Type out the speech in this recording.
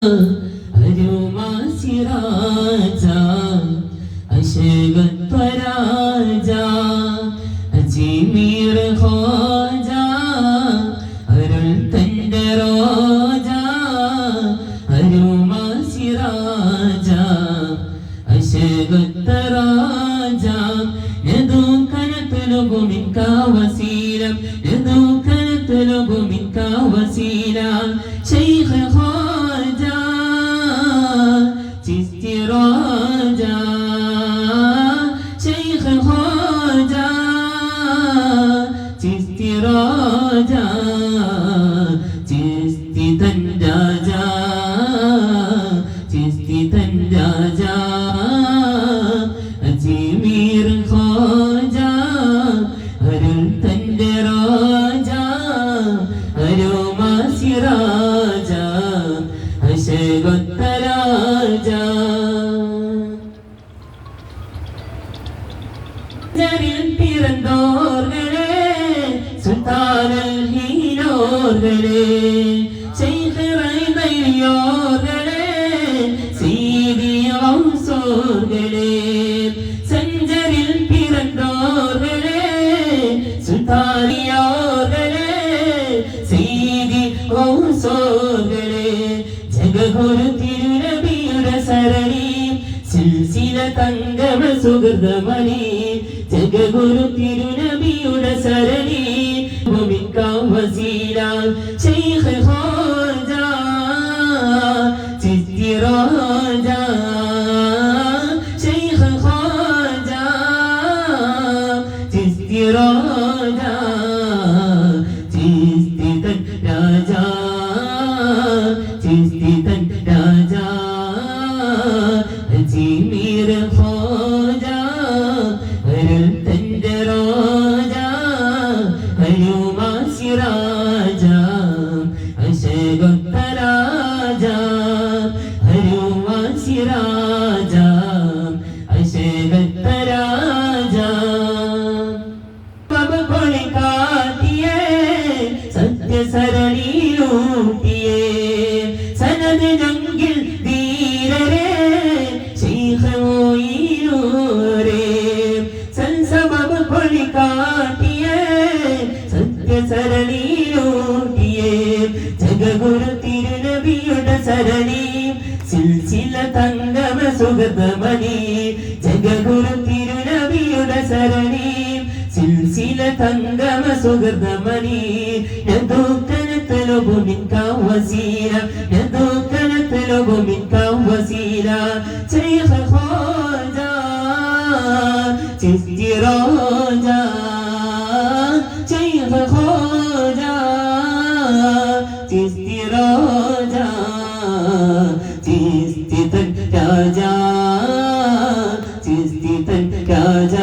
അരുമാ സിറാജ അശകത്വരാജ അജിമീർ ഖാജ അരുൾ തന്റെ റോജ അരുമാ സിറാജ അശകത്വരാജ يدوك نطلب منك وسيلة يدوك نطلب منك وسيلة شيخ خواجة چشتی راجا شيخ خواجة چشتی راجا چشتی تنجاجا چشتی تنجاجا അജ്മീർ ഖാജ അരുൾ തന്റെ രാജ അരുമാ സിറാജ അശകത്വരാജ ജരിൽ പിറന്നോർകളെ സുൽത്താനൽ ഹീനോർകളെ ശൈഖ് റൈദയോർകളെ സീദി ഔസോർകളെ സഞ്ചരിൽ പിറന്നോർകളെ സുൽത്താനിയോർകളെ സീദി ഔസോർകളെ ജഗഗുരു തിരുനബിയുടെ സരണി സിൽസില തങ്കമ സുഹൃതമണി ജഗഗുരു തിരുനബിയുടെ സരണി മിൻക വസീല ശൈഖ് ഖാജ ചിസ്തി രാജ ശൈഖ് ഖാജ ചിസ്തി രാജ ചിസ്തി തൻ രാജ ചിസ്തി തൻ രാജ അജ്മീർ ഖാജ അരുൾ തന്റെ രാജ അരുമാ സിറാജ അശകത്വരാജ അരുമാ സിറാജ അശകത്വരാജ പബ കൊളി കാട്ടിയേ സത്യസരണിയിലൂട്ടിയേ സനത് ജംഗിൽ ധീരരേ ശൈഖ് മോയിലൂരേ സൻസബബ കൊളി കാട്ടിയേ സത്യസരണിയിലൂട്ടിയേ ജഗഗുരു തിരുനബിയുടെ സരണി സിൽസില തങ്കമ സുഗതമണി ജഗഗുരു തിരുനബിയുടെ സരണി സിൽസില തങ്കമ സുഗതമണി യദൂക നത്ലബു മിൻക വസീല യദൂക നത്ലബു മിൻക വസീല ശൈഖ് ഖാജ ചിസ്തി രാജ ശൈഖ് ഖാജ ചിസ്തി രാജ ചിസ്തി തൻ രാജ ചിസ്തി തൻ രാജ